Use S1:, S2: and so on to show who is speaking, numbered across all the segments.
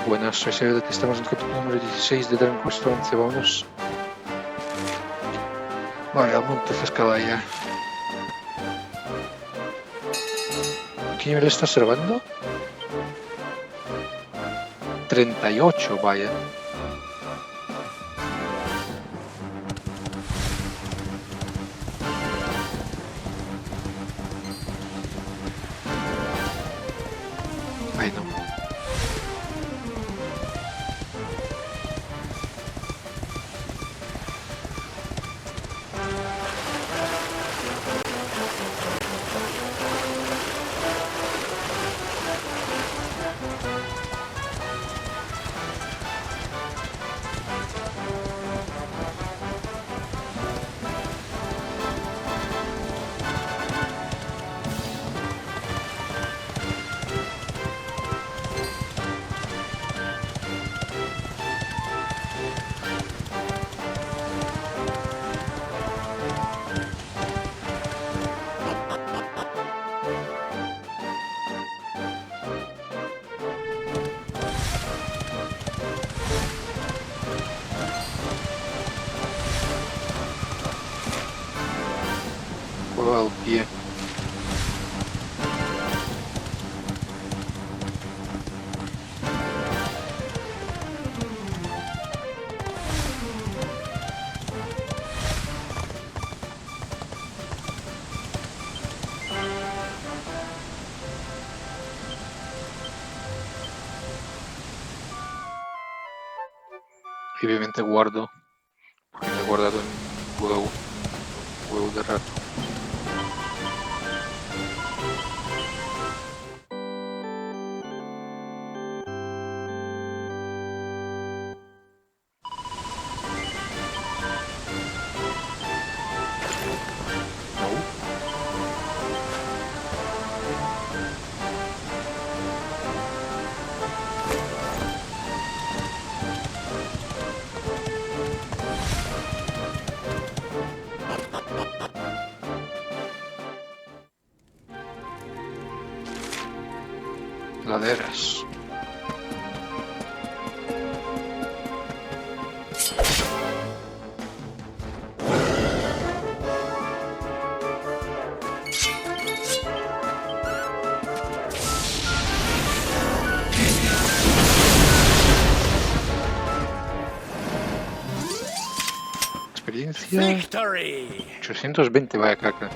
S1: Buenas, soy Sergio, estamos en el capítulo número 16 de Dragon Quest 11, vámonos. Vale, al monte Zascabaya. ¿Qué nivel está observando? 38, vaya. Ay, no. Juego al pie. Y obviamente guardo, porque me he guardado en huevo de rato. Laderas. Experiencia.
S2: Victory!
S1: 820, vaya caca.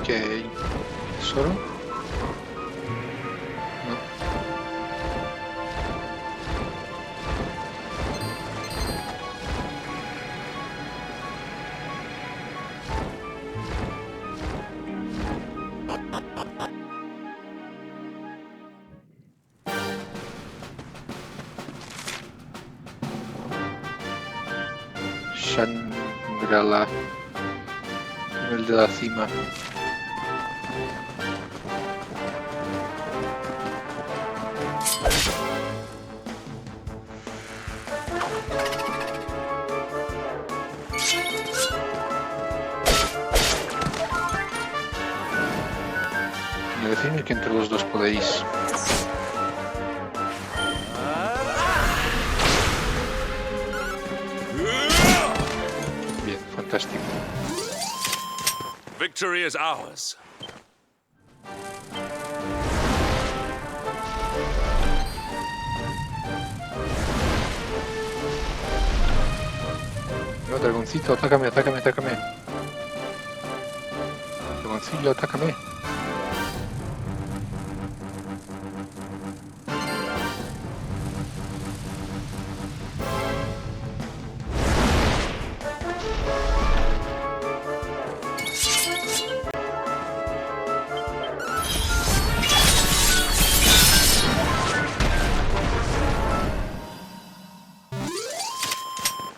S1: ¿Qué hay? ¿Tesoro? No. Shangri-La. Nivel de la cima. Me decís que entre los dos podéis. Bien, fantástico.
S2: Victory is ours.
S1: No, dragoncito, atácame, atácame, atácame. Dragoncillo, atácame.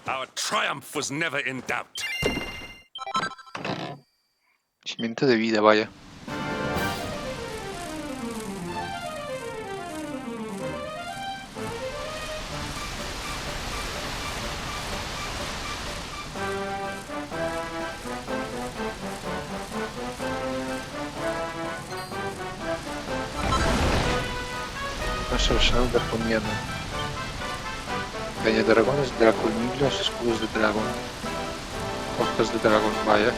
S2: Our triumph was never in doubt.
S1: Simiente de vida, vaya. Sobrevivir draconiano. Daño de dragones, draconillos, escudos de dragón. Hojas de dragón, vaya.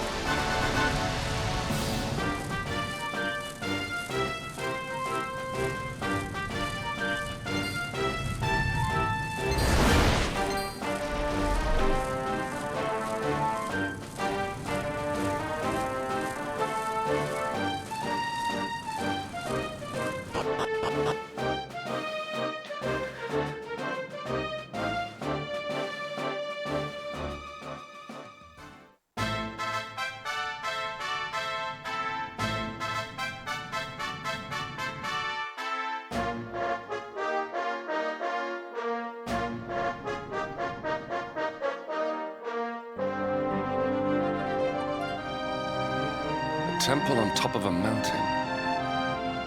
S2: Temple on top of a mountain.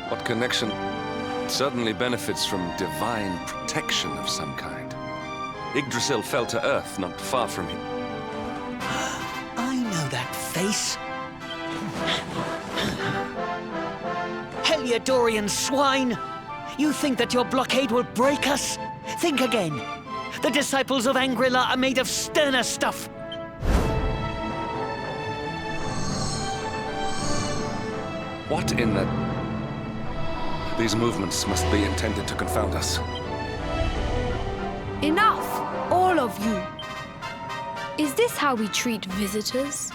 S2: What connection? Certainly benefits from divine protection of some kind. Yggdrasil fell to earth not far from here.
S3: I know that face. Heliodorian swine! You think that your blockade will break us? Think again. The disciples of Angrila are made of sterner stuff.
S2: What in the... These movements must be intended to confound us.
S4: Enough, all of you. Is this how we treat visitors?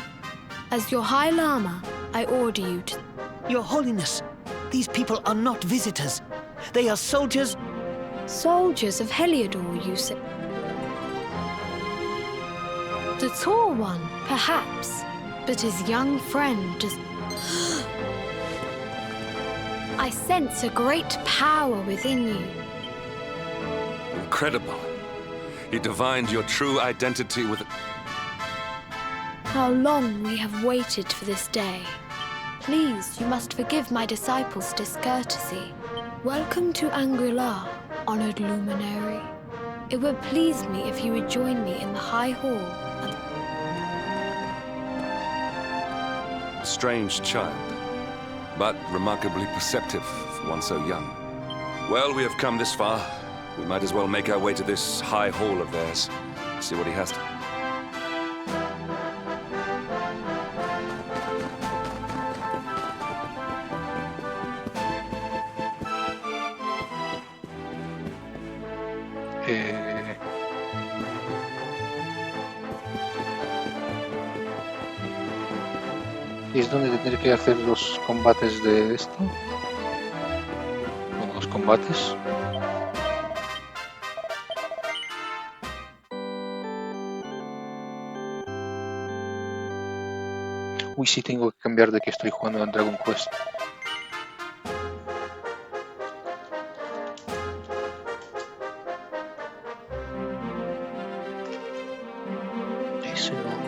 S4: As your High Lama, I order you to...
S3: Your Holiness, these people are not visitors. They are soldiers.
S4: Soldiers of Heliodor, you say? The tall one, perhaps, but his young friend does... I sense a great power within you.
S2: Incredible. You divined your true identity with...
S4: How long we have waited for this day. Please, you must forgive my disciples' discourtesy. Welcome to Angrila, honored luminary. It would please me if you would join me in the High Hall of...
S2: A strange child, but remarkably perceptive for one so young. Well, we have come this far. We might as well make our way to this high hall of theirs. See what he has to...
S1: ¿Y es donde tendré que hacer los combates de esto? Bueno, los combates. Uy, sí tengo que cambiar de que estoy jugando en Dragon Quest. Ese no.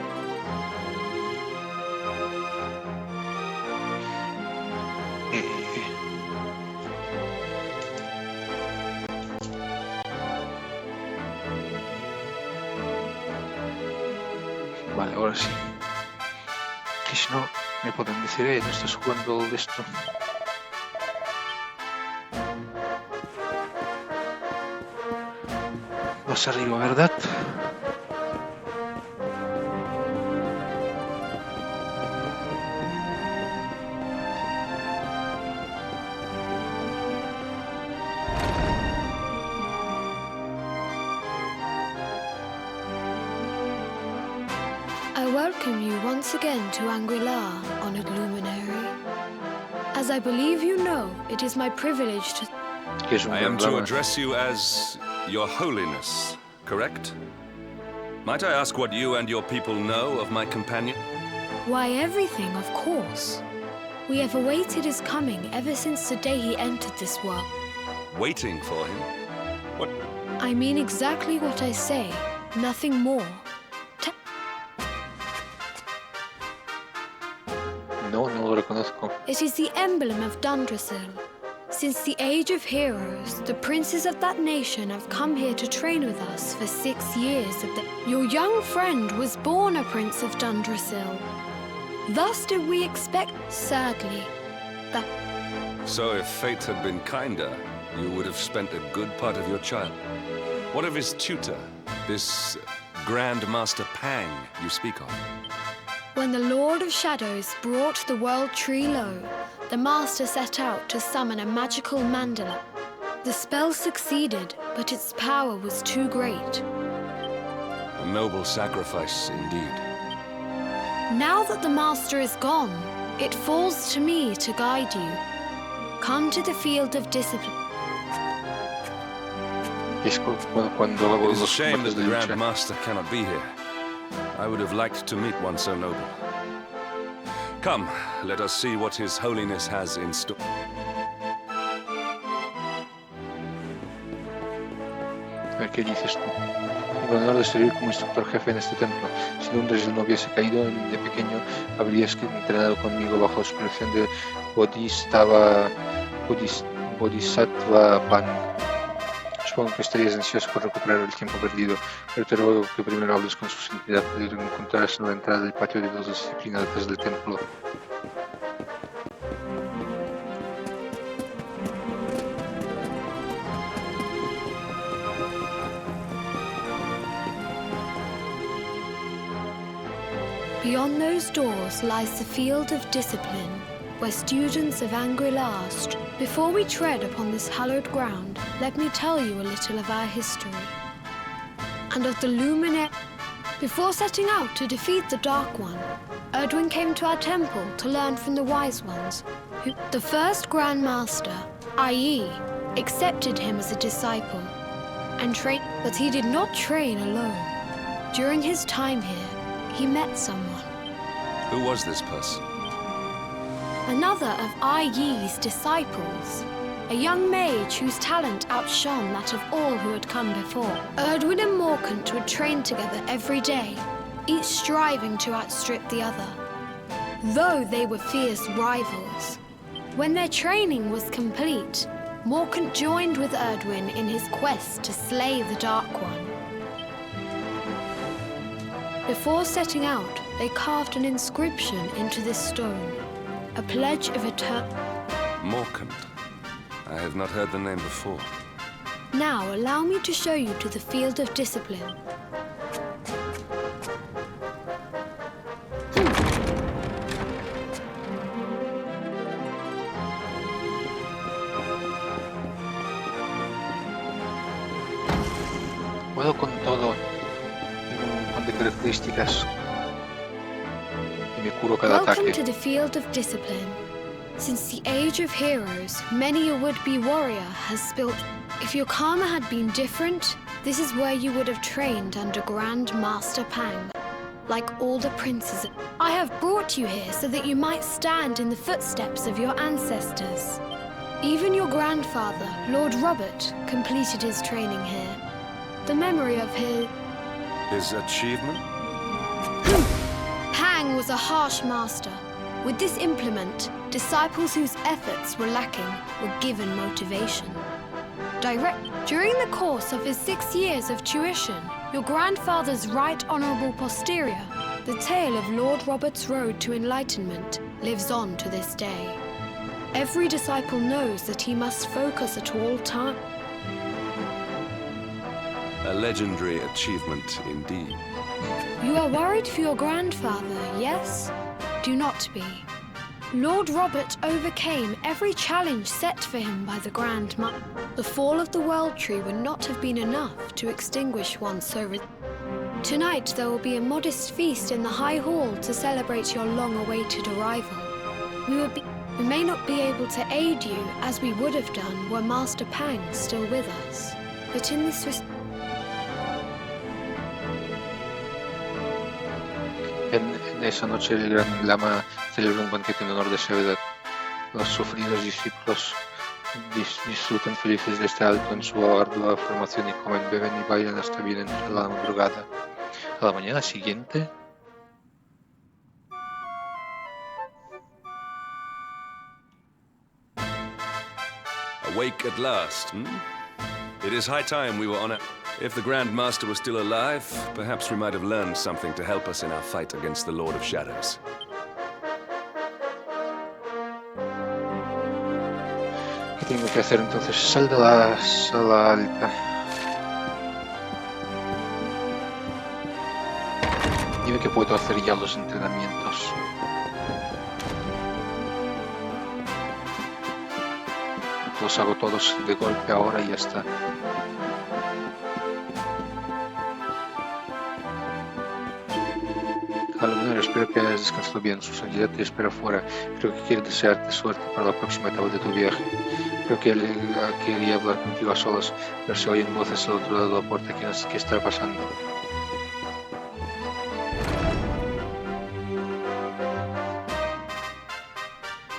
S1: Vale, ahora sí. Y si no, me pueden decir, no estás jugando de esto. Vas arriba, ¿verdad?
S4: I welcome you once again to Angrila, honored luminary. As I believe you know, it is my privilege to...
S1: Que es un
S2: I
S1: gran
S2: am to
S1: drama.
S2: address you as Your Holiness, correct? Might I ask what you and your people know of my companion?
S4: Why, everything, of course. We have awaited his coming ever since the day he entered this world.
S2: Waiting for him? What?
S4: I mean exactly what I say, nothing more.
S1: No, no lo reconozco.
S4: It is the emblem of Dundrasil. Since the Age of Heroes, the princes of that nation have come here to train with us for 6 years. Your young friend was born a prince of Dundrasil. Thus did we expect, sadly, that...
S2: So if fate had been kinder, you would have spent a good part of your child. What of his tutor, this Grand Master Pang you speak of?
S4: When the Lord of Shadows brought the World Tree low, the Master set out to summon a magical mandala. The spell succeeded, but its power was too great.
S2: A noble sacrifice indeed.
S4: Now that the Master is gone, it falls to me to guide you. Come to the field of discipline.
S1: Es cuando hago
S2: It is a
S1: los
S2: shame that
S1: combates
S2: the
S1: de
S2: Grand
S1: lucha.
S2: Master cannot be here. I would have liked to meet one so noble. Come, let us see what His Holiness has in store.
S1: A ver, ¿qué dices tú? Tengo el honor de servir como instructor jefe en este templo. Si Dundrasil no hubiese caído de pequeño, habrías entrenado conmigo bajo supervisión de Bodhisattva Pang. Supongo que estarías ansioso por recuperar el tiempo perdido, pero te ruego que primero hables con su santidad para encontrarse en la entrada del patio de 2 disciplinas detrás del templo.
S4: Beyond those doors lies the field of discipline, where students of Angri-La st. Before we tread upon this hallowed ground, let me tell you a little of our history. And of the luminary. Before setting out to defeat the Dark One, Erdwin came to our temple to learn from the Wise Ones. The first Grand Master, i.e., accepted him as a disciple and trained, but he did not train alone. During his time here, he met someone.
S2: Who was this person?
S4: Another of Ai Yi's disciples, a young mage whose talent outshone that of all who had come before. Erdwin and Morkant would train together every day, each striving to outstrip the other, though they were fierce rivals. When their training was complete, Morkant joined with Erdwin in his quest to slay the Dark One. Before setting out, they carved an inscription into this stone, a pledge of eternal...
S2: Morkant. I have not heard the name before.
S4: Now, allow me to show you to the field of discipline.
S1: Puedo con todo. Tengo un montón de características. Y me curo cada
S4: Welcome
S1: ataque.
S4: to the field of discipline. Since the Age of Heroes, many a would-be warrior has spilt... If your karma had been different, this is where you would have trained under Grand Master Pang. Like all the princes, I have brought you here so that you might stand in the footsteps of your ancestors. Even your grandfather, Lord Robert, completed his training here. The memory of his...
S2: His achievement?
S4: Pang was a harsh master. With this implement, disciples whose efforts were lacking were given motivation. During the course of his 6 years of tuition, your grandfather's right honourable posterior, the tale of Lord Robert's road to enlightenment, lives on to this day. Every disciple knows that he must focus at all times.
S2: A legendary achievement indeed.
S4: You are worried for your grandfather, yes? Do not be. Lord Robert overcame every challenge set for him by the Grand Master. The fall of the World Tree would not have been enough to extinguish one so... Tonight there will be a modest feast in the High Hall to celebrate your long-awaited arrival. We will be... We may not be able to aid you as we would have done were Master Pang still with us. But in this
S1: En esa noche el gran lama celebra un banquete en honor de Shevedat. Los sufridos discípulos disfrutan felices de este alto en su ardua formación y comen, beben y bailan hasta bien entre la madrugada. A la mañana siguiente,
S2: Awake at last, hmm? It is high time we were on a... If the Grand Master was still alive, perhaps we might have learned something to help us in our fight against the Lord of Shadows.
S1: ¿qué tengo que hacer entonces? Sal de la sala alta. Dime que puedo hacer ya los entrenamientos. Los hago todos de golpe ahora y ya está. Aluminero, espero que hayas descansado bien. Su santidad te espera afuera. Creo que quiere desearte suerte para la próxima etapa de tu viaje. Creo que él quería hablar contigo a solas, pero se oyen voces al otro lado de la puerta. ¿Qué está pasando?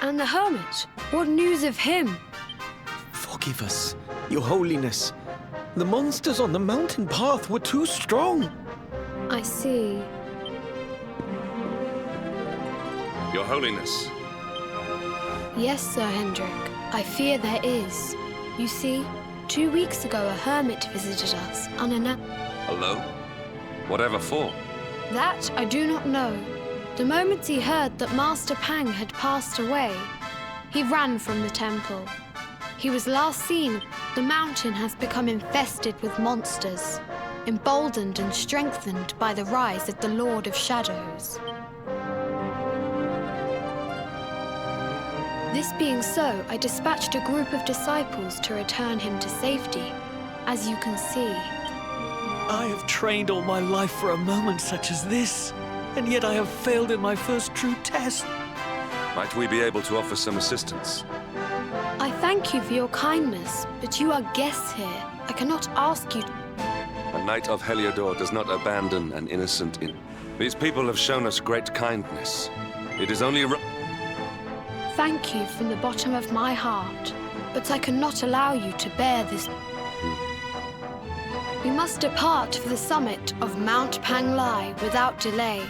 S4: And the hermit? What news of him?
S3: Forgive us, Your Holiness. The monsters on the mountain path were too strong.
S4: I see.
S2: Your Holiness.
S4: Yes, Sir Hendrik. I fear there is. You see, 2 weeks ago a hermit visited us unannounced.
S2: Alone? Whatever for?
S4: That I do not know. The moment he heard that Master Pang had passed away, he ran from the temple. He was last seen. The mountain has become infested with monsters, emboldened and strengthened by the rise of the Lord of Shadows. This being so, I dispatched a group of disciples to return him to safety, as you can see.
S3: I have trained all my life for a moment such as this, and yet I have failed in my first true test.
S2: Might we be able to offer some assistance?
S4: I thank you for your kindness, but you are guests here. I cannot ask you.
S2: A knight of Heliodor does not abandon an innocent These people have shown us great kindness. It is only
S4: Thank you from the bottom of my heart, but I cannot allow you to bear this. We must depart for the summit of Mount Panglai without delay.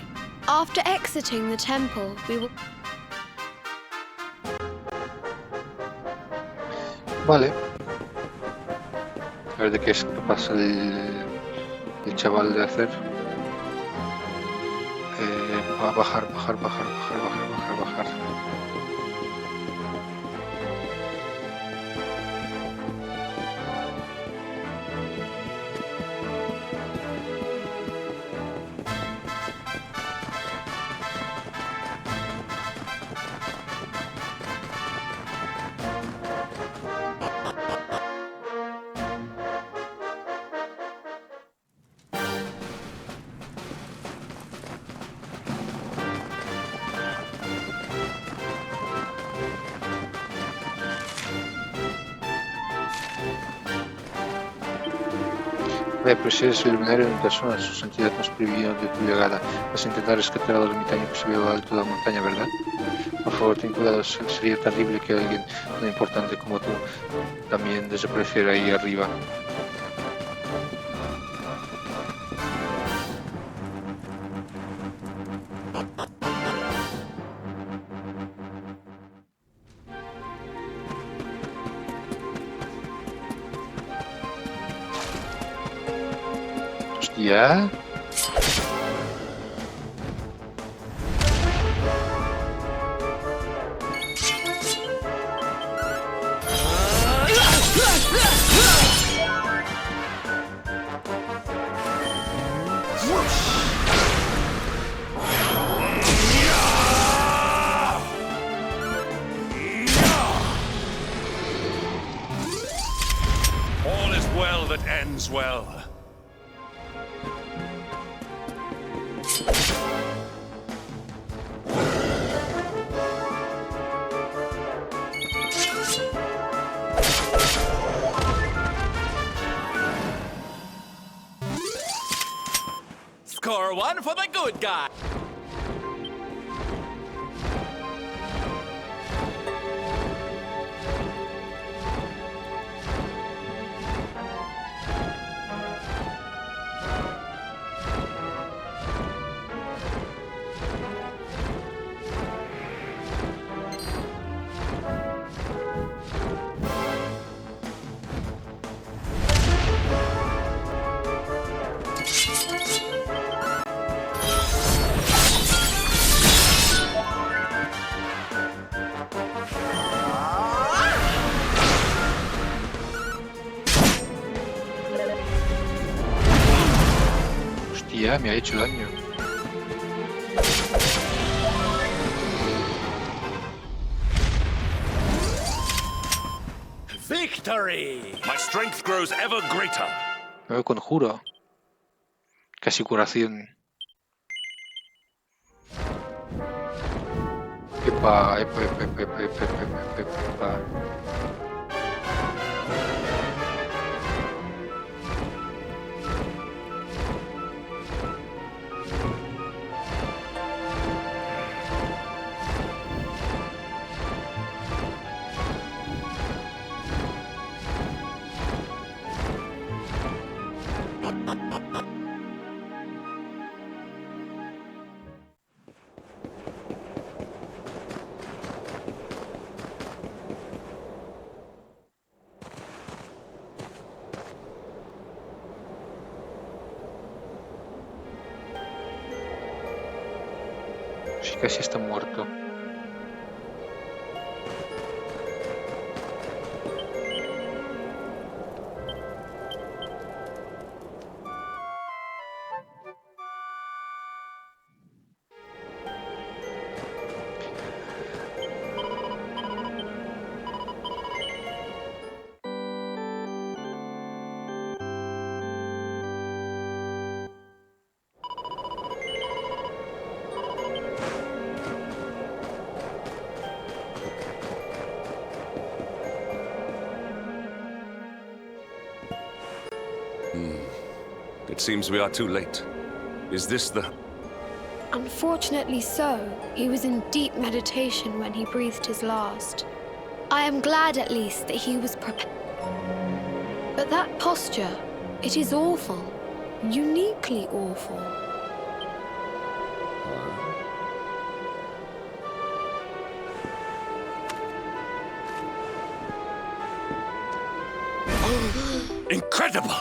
S4: After exiting the temple, we will...
S1: Vale. A ver de qué es capaz el chaval de hacer. Va a bajar. Pues eres el luminario en persona, su santidad nos prohibió de tu llegada. Vas a intentar rescatar al ermitaño que subió a lo alto de la montaña, ¿verdad? Por favor, ten cuidado, sería terrible que alguien tan importante como tú también desapareciera ahí arriba. Yeah.
S2: All is well that ends well.
S5: one for the good guy.
S1: Hostia, me ha hecho daño.
S5: Victory!
S2: My strength grows ever greater.
S1: Me conjuro. Casi curación. Epa, epa, epa, epa, epa, epa, epa, epa, epa. Sí, casi está muerto.
S2: It seems we are too late. Is this the...
S4: Unfortunately so. He was in deep meditation when he breathed his last. I am glad at least that he was prepared. But that posture, it is awful. Uniquely awful.
S2: Incredible!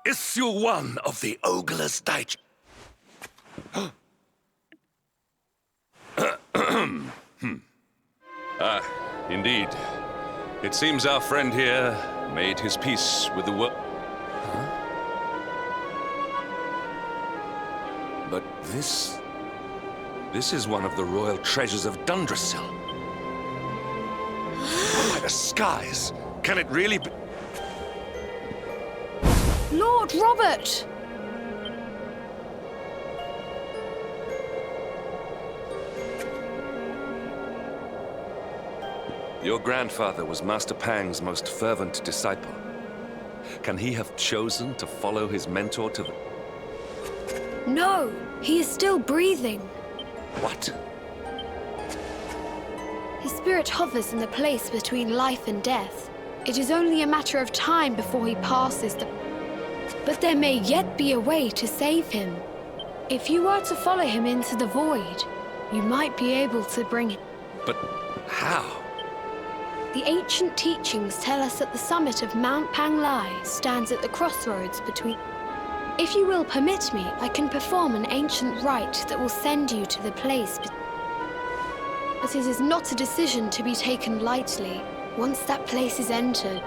S2: Issue 1 of the Ogre's Digest. Indeed. It seems our friend here made his peace with the world. But this is one of the royal treasures of Dundrasil. By the skies! Can it really be?
S4: Lord Robert!
S2: Your grandfather was Master Pang's most fervent disciple. Can he have chosen to follow his mentor to the...
S4: No, he is still breathing.
S2: What?
S4: His spirit hovers in the place between life and death. It is only a matter of time before he passes the... But there may yet be a way to save him. If you were to follow him into the void, you might be able to bring him.
S2: But how?
S4: The ancient teachings tell us that the summit of Mount Panglai stands at the crossroads between... If you will permit me, I can perform an ancient rite that will send you to the place. But it is not a decision to be taken lightly once that place is entered.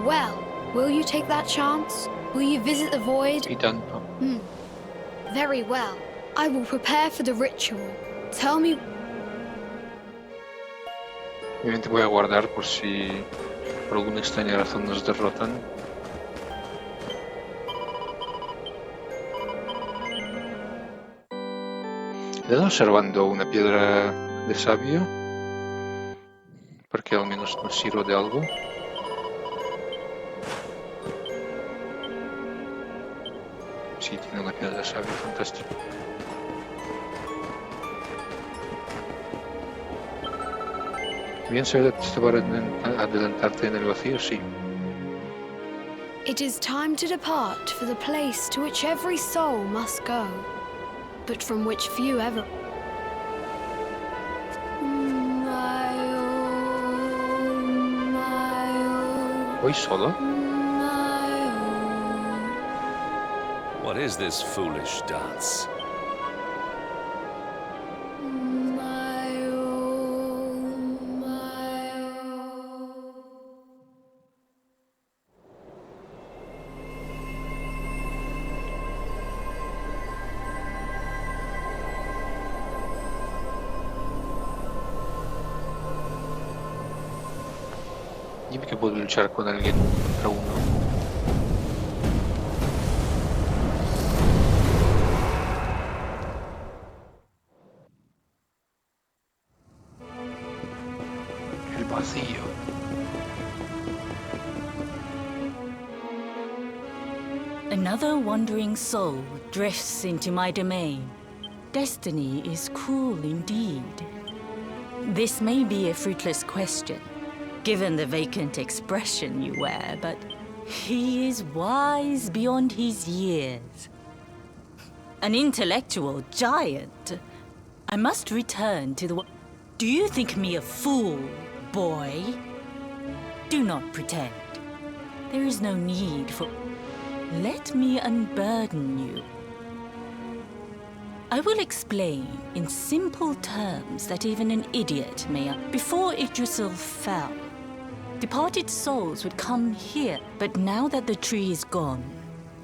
S4: Well, will you take that chance? Will you visit the void?
S1: Y tanto.
S4: Very well. I will prepare for the ritual. Tell me...
S1: Obviamente voy a guardar por si por alguna extraña razón nos derrotan. He estado observando una piedra de sabio, porque al menos nos sirva de algo. Sí, sì, tiene una pietra da sabbia, fantastico. Bien se te para adelantarte en el vacío, sí.
S4: It is time to depart for the place to which every soul must go, but from which few ever.
S1: ¿Hoy solo?
S2: What is this foolish dance?
S1: Dime que puedo luchar con alguien contra uno. El vacío.
S6: Another wandering soul drifts into my domain. Destiny is cruel indeed. This may be a fruitless question, given the vacant expression you wear, but he is wise beyond his years. An intellectual giant. I must return to the... Do you think me a fool, boy? Do not pretend. There is no need for... Let me unburden you. I will explain in simple terms that even an idiot may... Before Yggdrasil fell, departed souls would come here, but now that the tree is gone,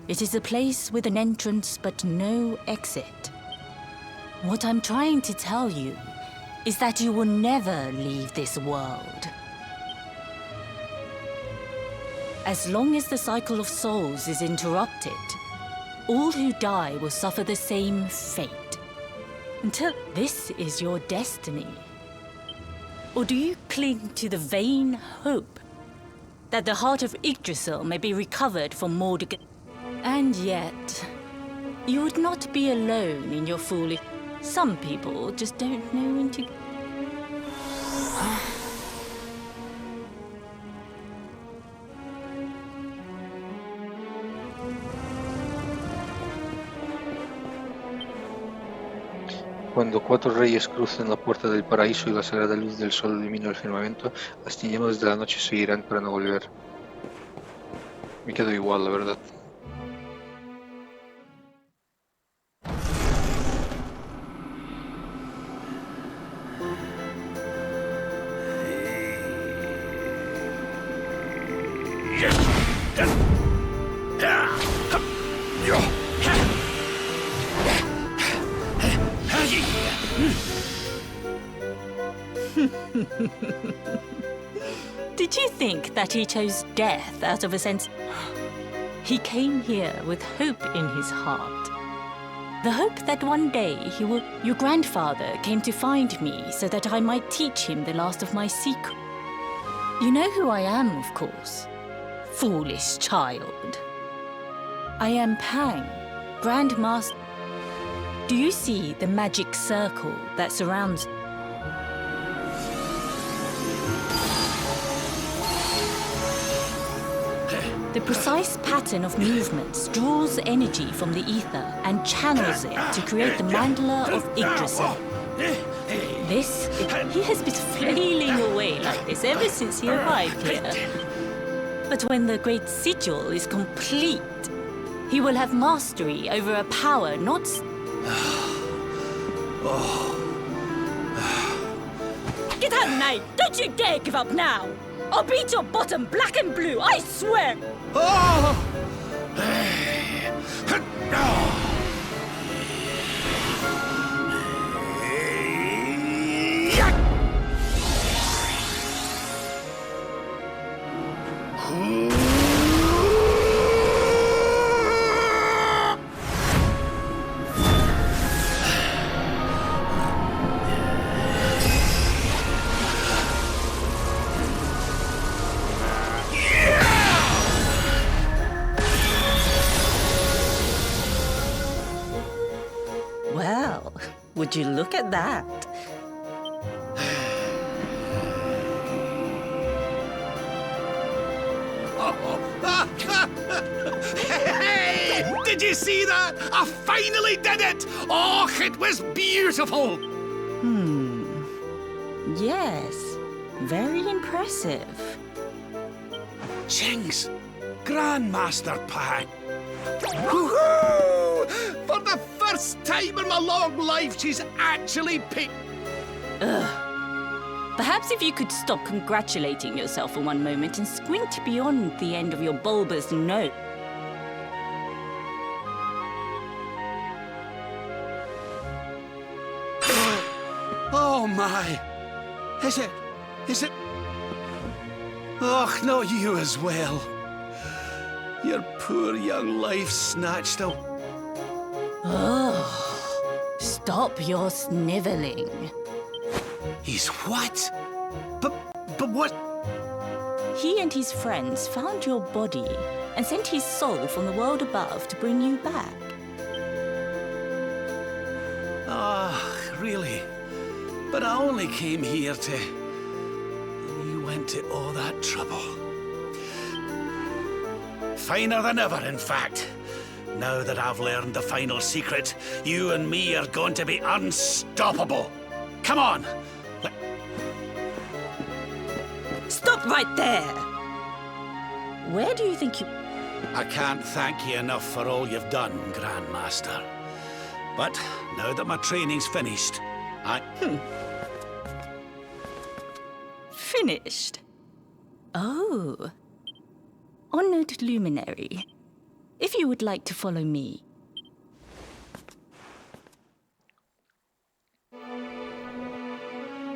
S6: it is a place with an entrance but no exit. What I'm trying to tell you is that you will never leave this world. As long as the cycle of souls is interrupted, all who die will suffer the same fate. Until this is your destiny. Or do you cling to the vain hope that the heart of Yggdrasil may be recovered from Mordecai? And yet, you would not be alone in your foolish... Some people just don't know when to...
S1: Cuando 4 reyes crucen la puerta del paraíso y la sagrada luz del sol ilumina el firmamento, las tinieblas de la noche seguirán para no volver. Me quedo igual, la verdad.
S6: Did you think that he chose death out of a sense? He came here with hope in his heart. The hope that one day he will... Your grandfather came to find me so that I might teach him the last of my secrets. You know who I am, of course. Foolish child. I am Pang, Grand Master. Do you see the magic circle that surrounds... The precise pattern of movements draws energy from the ether and channels it to create the mandala of Yggdrasil. He has been flailing away like this ever since he arrived here. But when the great sigil is complete, he will have mastery over a power not... Get out, knight! Don't you dare give up now! I'll beat your bottom black and blue, I swear! Would you look at that?
S5: Hey! Did you see that? I finally did it! Oh, it was beautiful!
S6: Yes. Very impressive.
S5: Chings, Grandmaster Pan. Woohoo! For the first time in my long life, she's actually picked.
S6: Perhaps if you could stop congratulating yourself for one moment and squint beyond the end of your bulbous nose.
S5: Oh my! Is it? Oh, not you as well. Your poor young life snatched away.
S6: Stop your sniveling.
S5: He's what? But what?
S6: He and his friends found your body and sent his soul from the world above to bring you back.
S5: Ah, really? But I only came here to... And you went to all that trouble. Finer than ever, in fact. Now that I've learned the final secret, you and me are going to be unstoppable. Come on!
S6: Stop right there! Where do you think you...
S5: I can't thank you enough for all you've done, Grandmaster. But now that my training's finished,
S6: Finished? Oh. Honored Luminary, if you would like to follow me.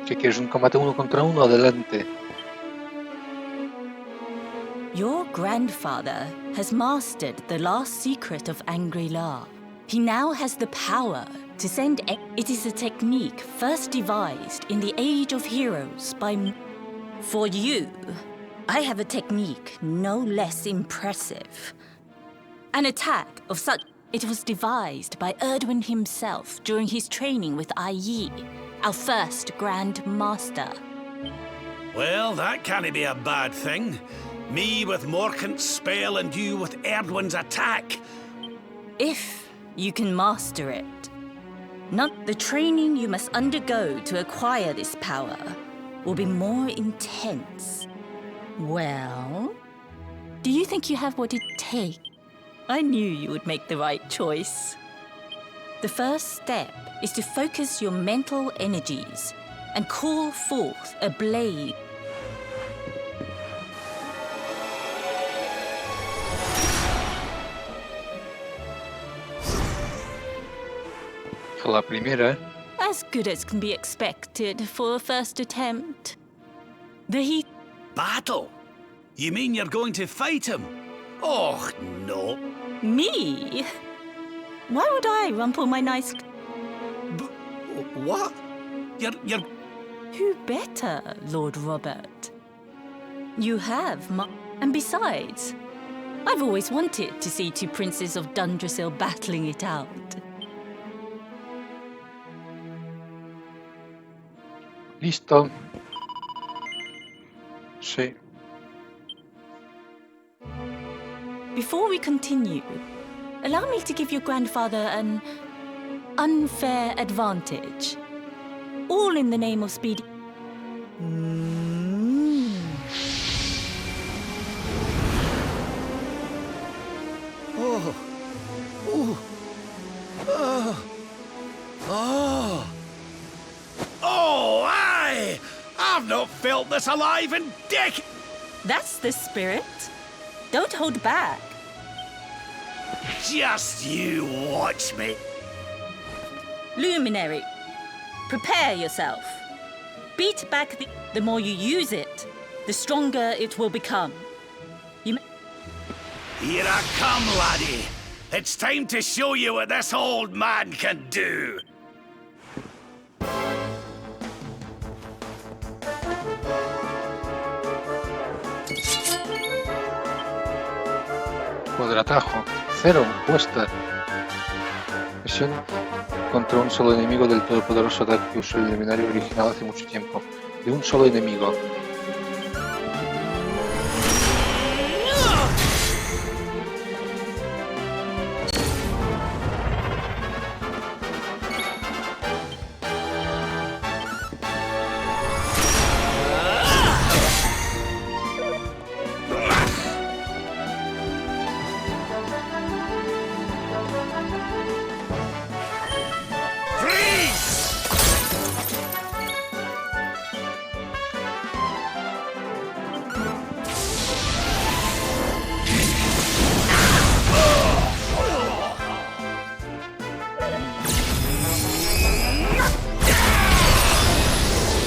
S1: Si quieres un combate 1 contra 1, adelante.
S6: Your grandfather has mastered the last secret of Angri-La. He now has the power to send... It is a technique first devised in the Age of Heroes by... For you, I have a technique no less impressive. An attack of such... It was devised by Erdwin himself during his training with Yi, our first Grand Master.
S5: well, that can't be a bad thing. Me with Morkant's spell and you with Erdwin's attack.
S6: If you can master it. Not the training you must undergo to acquire this power will be more intense. Well, do you think you have what it takes? I knew you would make the right choice. The first step is to focus your mental energies and call forth a blade.
S1: A la primera.
S6: As good as can be expected for a first attempt. The heat...
S5: Battle? You mean you're going to fight him? Oh, no.
S6: Me? Why would I rumple my nice...
S5: What? You're...
S6: Who better, Lord Robert? You have, and besides, I've always wanted to see two princes of Dundrasil battling it out.
S1: Listo. Sí.
S6: Before we continue, allow me to give your grandfather an unfair advantage. All in the name of speed.
S5: Oh. Ooh. Oh. Oh. Oh, aye! I've not felt this alive in decades.
S6: That's the spirit. Don't hold back.
S5: Just you watch me.
S6: Luminary, prepare yourself. Beat back the more you use it, the stronger it will become. You
S5: Here I come, laddie. It's time to show you what this old man can do.
S1: Cuadratajo. 0. Puesta. Versión contra un solo enemigo del todopoderoso ataque que usó el Luminario original hace mucho tiempo. De un solo enemigo.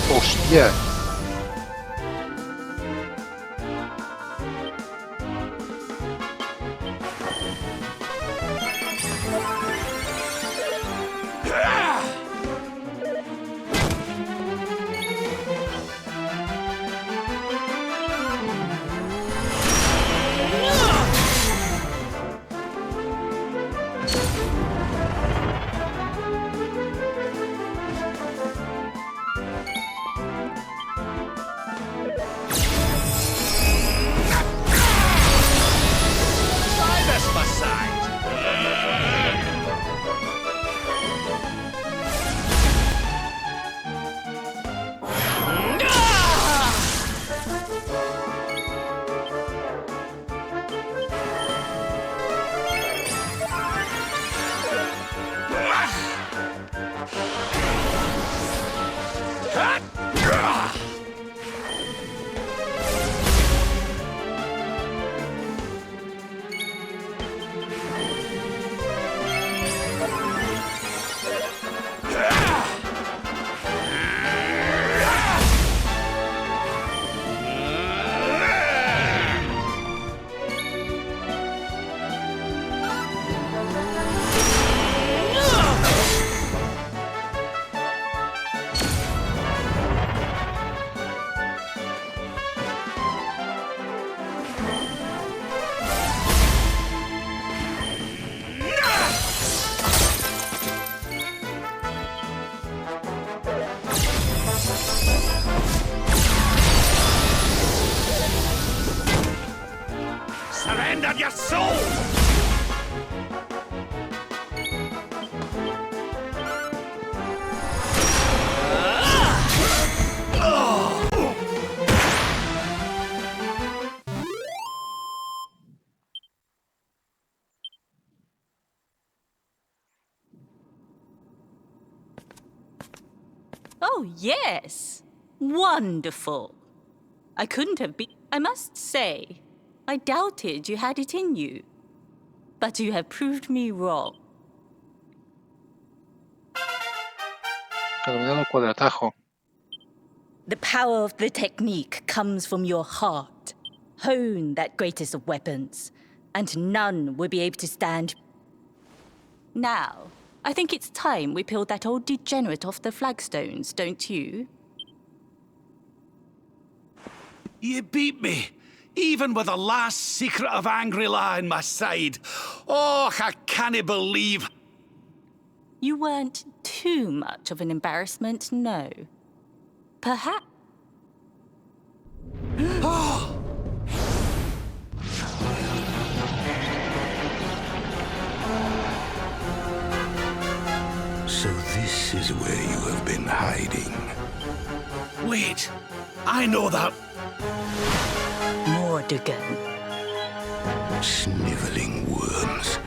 S1: ¡Hostia!
S5: Surrender your soul!
S6: Oh, yes. Wonderful. I couldn't have been... I must say, I doubted you had it in you. But you have proved me wrong.
S1: Denominado cuadratajo.
S6: The power of the technique comes from your heart. Hone that greatest of weapons, and none will be able to stand. Now, I think it's time we peeled that old degenerate off the flagstones, don't you?
S5: You beat me, even with the last secret of Angri-La in my side. Oh, I can't believe...
S6: You weren't too much of an embarrassment, no. Perhaps...
S7: So this is where you have been hiding.
S5: Wait, I know that...
S6: Mordegon.
S7: Sniveling worms.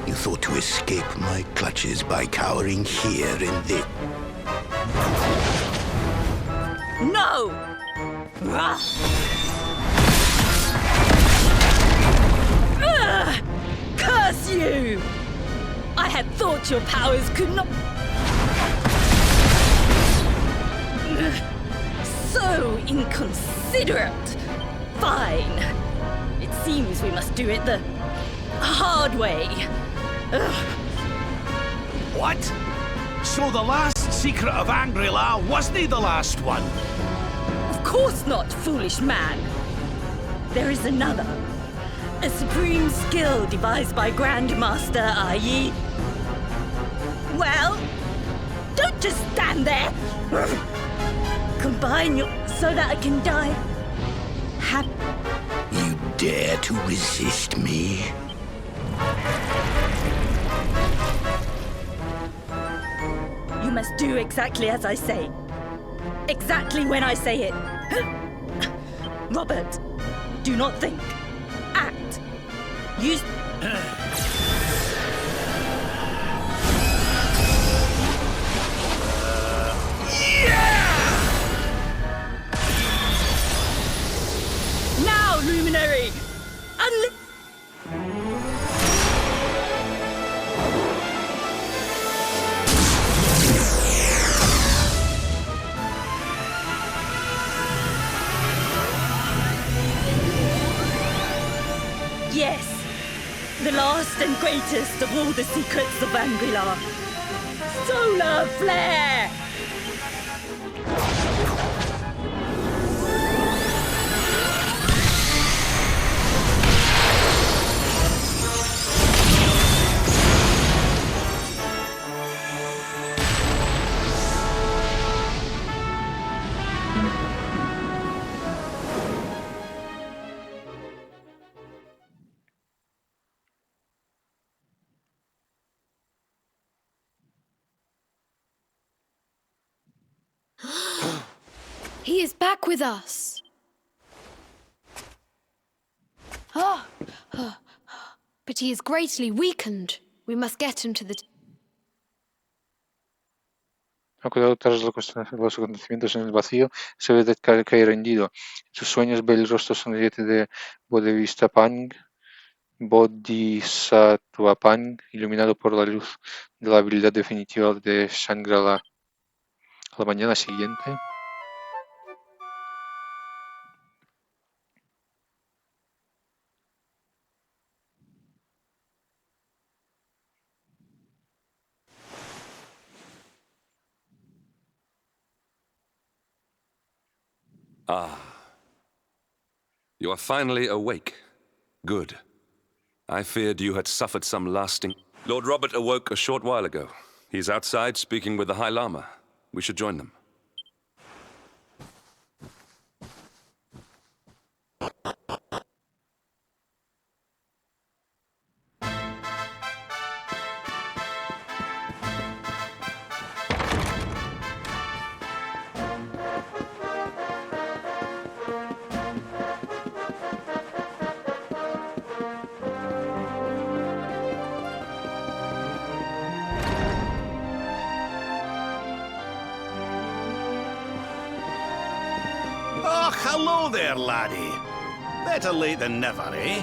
S7: You thought to escape my clutches by cowering here in this...
S6: No! Ugh. Ugh! Curse you! I had thought your powers could not... So inconsiderate! Fine. It seems we must do it the hard way. Ugh.
S5: What? So the last secret of Angri-La wasn't the last one?
S6: Of course not, foolish man. There is another. A supreme skill devised by Grandmaster Yi. Well, just stand there. Combine your so that I can die.
S7: You dare to resist me?
S6: You must do exactly as I say. Exactly when I say it. Robert, do not think. Act. Use... Now, Luminary! Yes, the last and greatest of all the secrets of Angri-La. Solar Flare!
S4: He is back with us. But he is greatly weakened. We must get him to the...
S1: Cuidado tras los acontecimientos en el vacío, se ve caer rendido. En sus sueños ve el rostro sonriente de Bodhisattva Pang, iluminado por la luz de la habilidad definitiva de Shangri-La. A la mañana siguiente...
S2: Ah. You are finally awake. Good. I feared you had suffered some lasting... Lord Robert awoke a short while ago. He's outside speaking with the High Lama. We should join them.
S5: Oh, hello there, laddie. Better late than never, eh?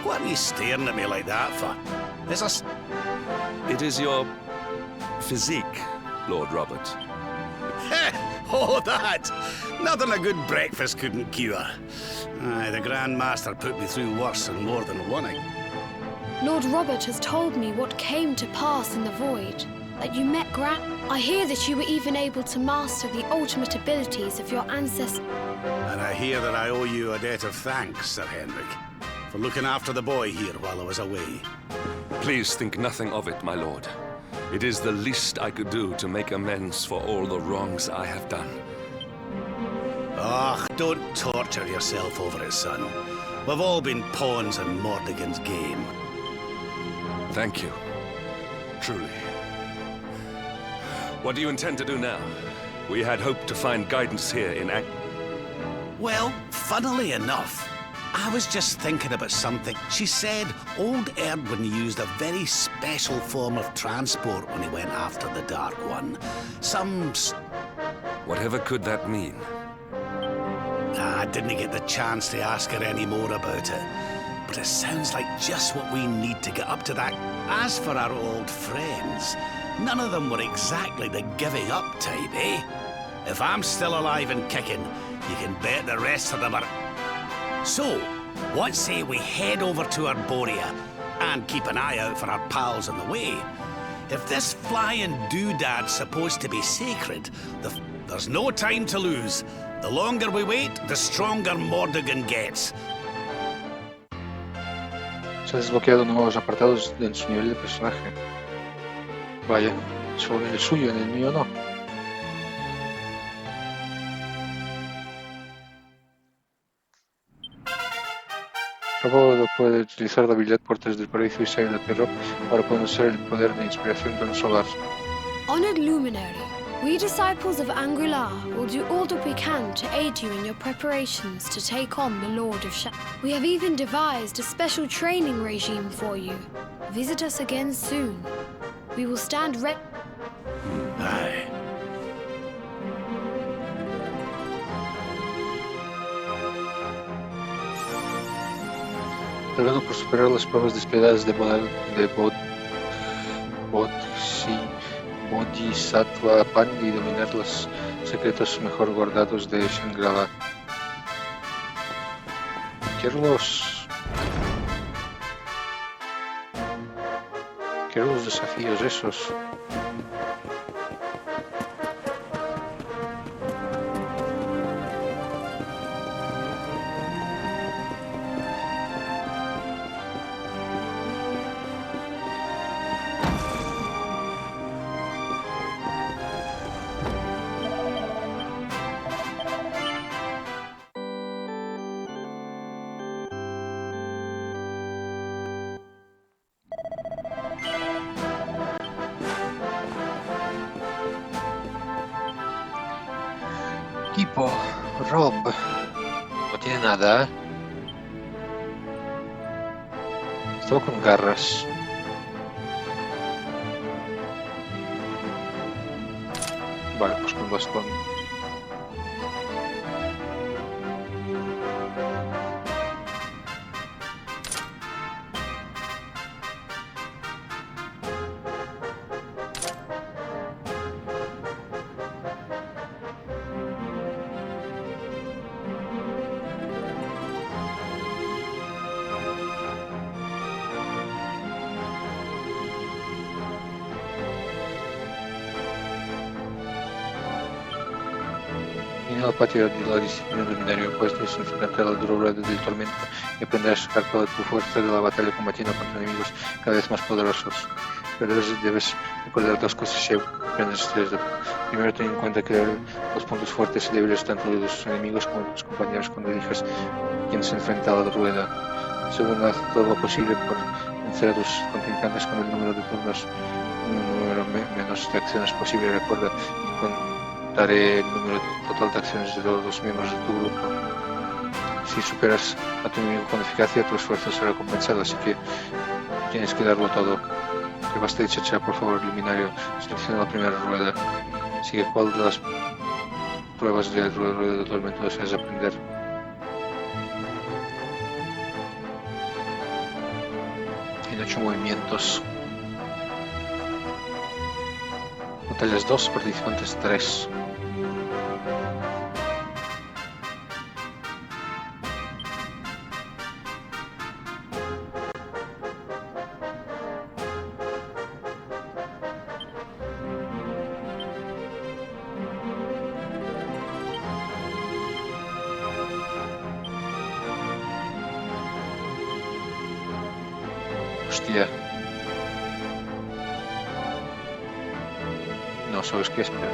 S5: What are you staring at me like that for?
S2: It is your... physique, Lord Robert.
S5: Oh, that! Nothing a good breakfast couldn't cure. Aye, the Grand Master put me through worse and more than one.
S4: Lord Robert has told me what came to pass in the Void. That you met I hear that you were even able to master the ultimate abilities of your ancestors.
S5: And I hear that I owe you a debt of thanks, Sir Henrik, for looking after the boy here while I was away.
S2: Please think nothing of it, my lord. It is the least I could do to make amends for all the wrongs I have done.
S5: Oh, don't torture yourself over it, son. We've all been pawns in Mordegon's game.
S2: Thank you. Truly. What do you intend to do now? We had hoped to find guidance here in
S5: Well, funnily enough, I was just thinking about something. She said old Erdwin used a very special form of transport when he went after the Dark One.
S2: Whatever could that mean?
S5: I didn't get the chance to ask her any more about it. But it sounds like just what we need to get up to that. As for our old friends, none of them were exactly the giving up type, eh? If I'm still alive and kicking, you can bet the rest of them are... So, what say we head over to Arborea and keep an eye out for our pals on the way? If this flying doodad's supposed to be sacred, there's no time to lose. The longer we wait, the stronger Mordegon gets.
S1: Se han desbloqueado nuevos apartados en su nivel de personaje. Vaya, solo en el suyo, en el mío no. Robo puede utilizar la habilidad Puertas del Paraíso y Saga de la Tierra para conocer el poder de inspiración don solar.
S4: Honored Luminary, we disciples of Angri-La will do all that we can to aid you in your preparations to take on the Lord of Shadow. We have even devised a special training regime for you. Visit us again soon. We will stand ready.
S5: Aye.
S1: Logrado por superar las pruebas despiadadas de Bodhisattva Pan y dominar los secretos mejor guardados de Shangri-La. Quiero los desafíos esos. Tipo, Rob, no tiene nada. Estaba con garras. Vale, pues con bastón. Al patio de la disciplina luminaria opuesta es enfrentar la dura rueda del tormento y aprender a sacar toda tu fuerza de la batalla combatiendo contra enemigos cada vez más poderosos. Pero debes recordar dos cosas si aprendes esto. Primero, ten en cuenta que los puntos fuertes y débiles tanto de los enemigos como de tus compañeros cuando elijas quién se enfrenta a la rueda. Segundo, haz todo lo posible por vencer a tus contrincantes con el número de turnos, un número menos de acciones posible. Recuerda que daré el número total de acciones de todos los miembros de tu grupo. Si superas a tu enemigo con eficacia, tu esfuerzo será compensado, así que tienes que darlo todo. Que basta de chachar, por favor, Luminario. Selecciona la primera rueda. Sigue cuál de las pruebas de la rueda de tormento deseas aprender. Tiene 8 movimientos. Batallas 2, participantes 3. Hostia. No sabes qué esperar.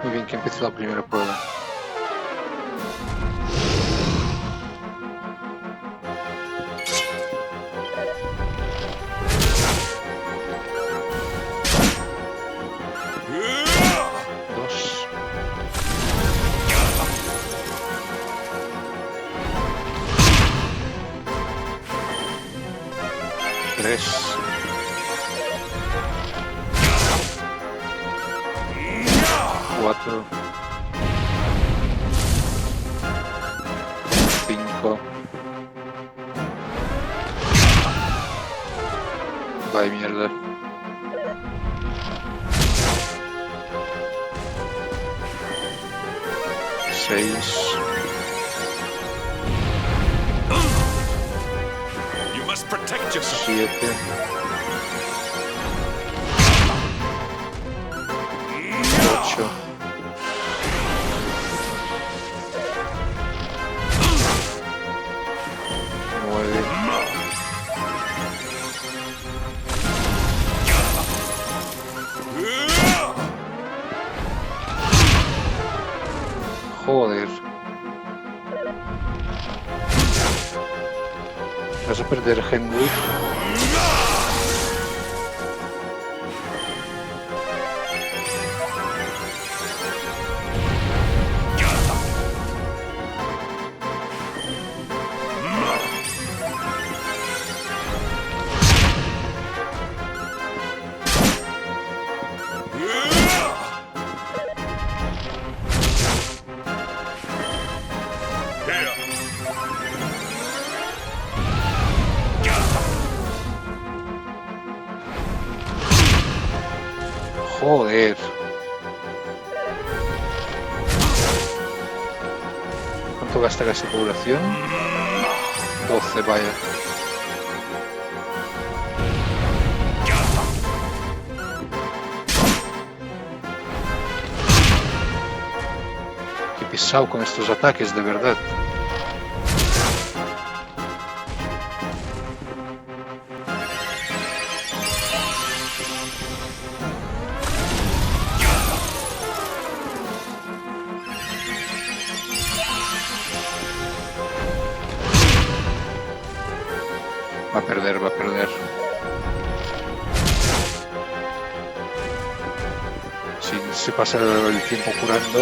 S1: Muy bien, que empiece la primera prueba. Cuatro, 5. Vaya mierda. 6.
S2: You must protect yourself.
S1: 7. 8. Vas a perder Henry. Joder. ¿Cuánto gasta casi población? 12, vaya. Qué pesado con estos ataques, de verdad. Va a perder. Si se pasa el tiempo curando.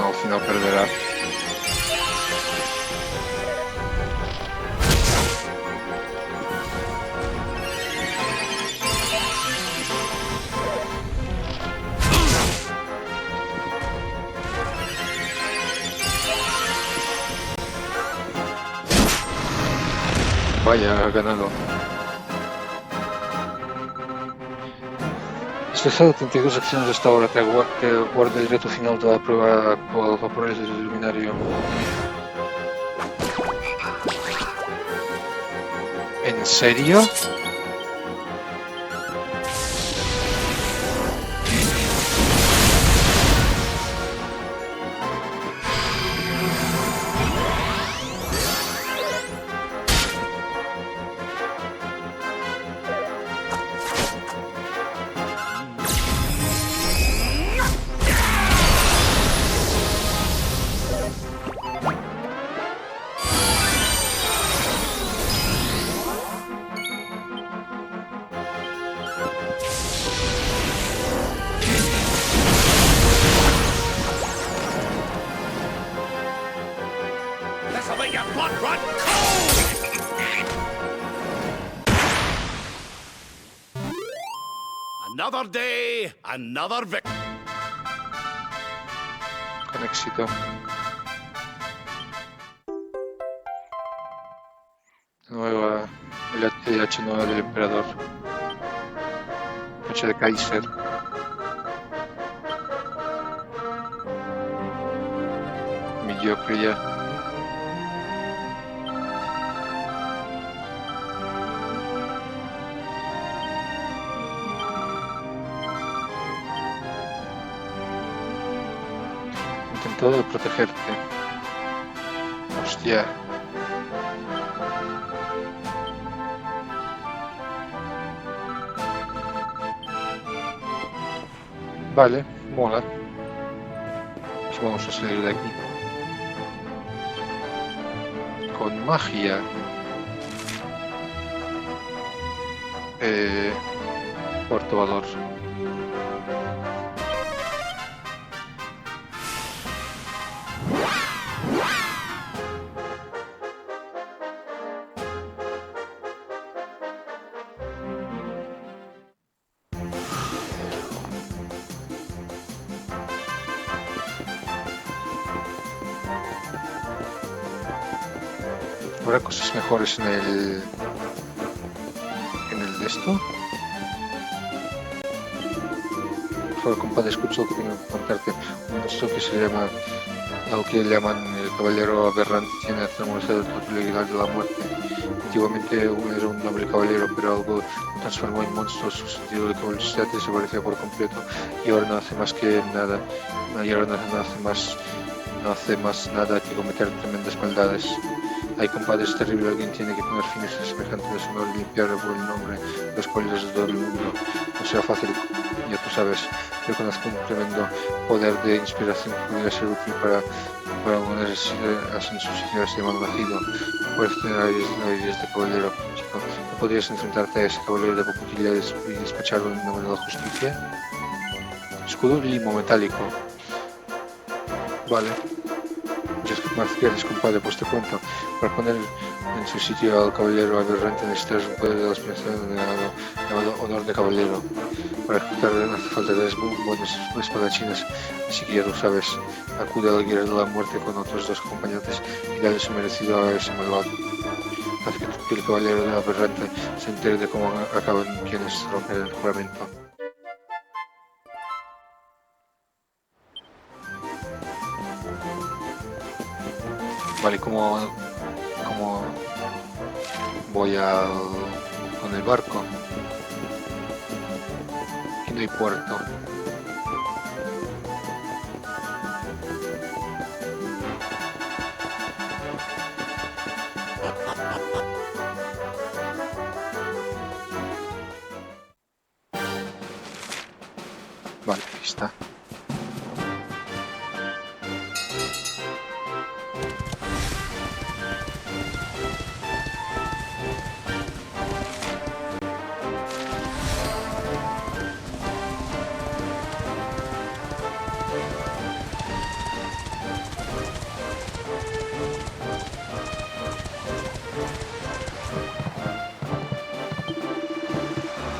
S1: Al final perderá. Vaya, ha ganado. Has realizado 32 acciones hasta ahora. Te guarda el reto final de la prueba por vapores del luminario. ¿En serio?
S5: This'll make your blood run cold! Another day, another victory.
S1: Con éxito. Nueva, el H9 del emperador. H de Kaiser. Mediocre ya. Intentó protegerte. Hostia. Vale, mola. Pues vamos a salir de aquí. Con magia. Cuarto valor. ¿Habrá cosas mejores en el de esto? Por favor, compadre, escucho lo que tengo que contarte. Un monstruo que se llama Algo que llaman el caballero aberrante tiene atemorizado todo el legado de la muerte. Antiguamente era un noble caballero, pero algo transformó en monstruo su sentido de caballerosidad desapareció por completo y ahora no hace más que nada. Y ahora no hace más nada que cometer tremendas maldades. Ay, compadre, es terrible. Alguien tiene que poner fin a este semejante deshonor y limpiar por el nombre de los caballeros de todo el mundo. No será fácil, ya tú sabes. Yo conozco un tremendo poder de inspiración que podría ser útil para poner en su sitio a este malnacido. Puedes tener aires de caballero, chico. ¿No podrías enfrentarte a ese caballero de poca utilidad y despacharlo en nombre de la justicia? Escudo limo metálico. Vale. ¿Qué haces, compadre? Pues te cuento. Para poner en su sitio al caballero aberrante necesitas un poder de la experiencia llamado honor de caballero. Para ejecutarlo no hace falta de buenos espadachines, así que ya lo sabes. Acude a la guerra de la muerte con otros 2 acompañantes y dale su merecido a ese malvado. Haz que el caballero aberrante se entere de cómo acaban quienes rompen el juramento. Vale, ¿cómo voy con el barco? Aquí no hay puerto. Vale, ahí está.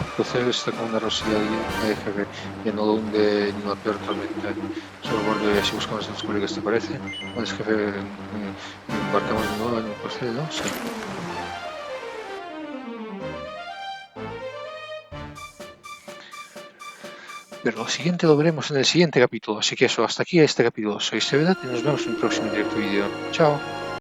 S1: El crucero está con una rosilla jefe que no lo hunde ni la peor tormenta. Solo bordo y así buscamos a los colegas, ¿te parece? Vale, jefe, embarcamos de nuevo en el crucero, ¿no? Sí. Pero lo siguiente lo veremos en el siguiente capítulo, así que eso, hasta aquí este capítulo. Soy Sevedat y nos vemos en el próximo directo vídeo. Chao.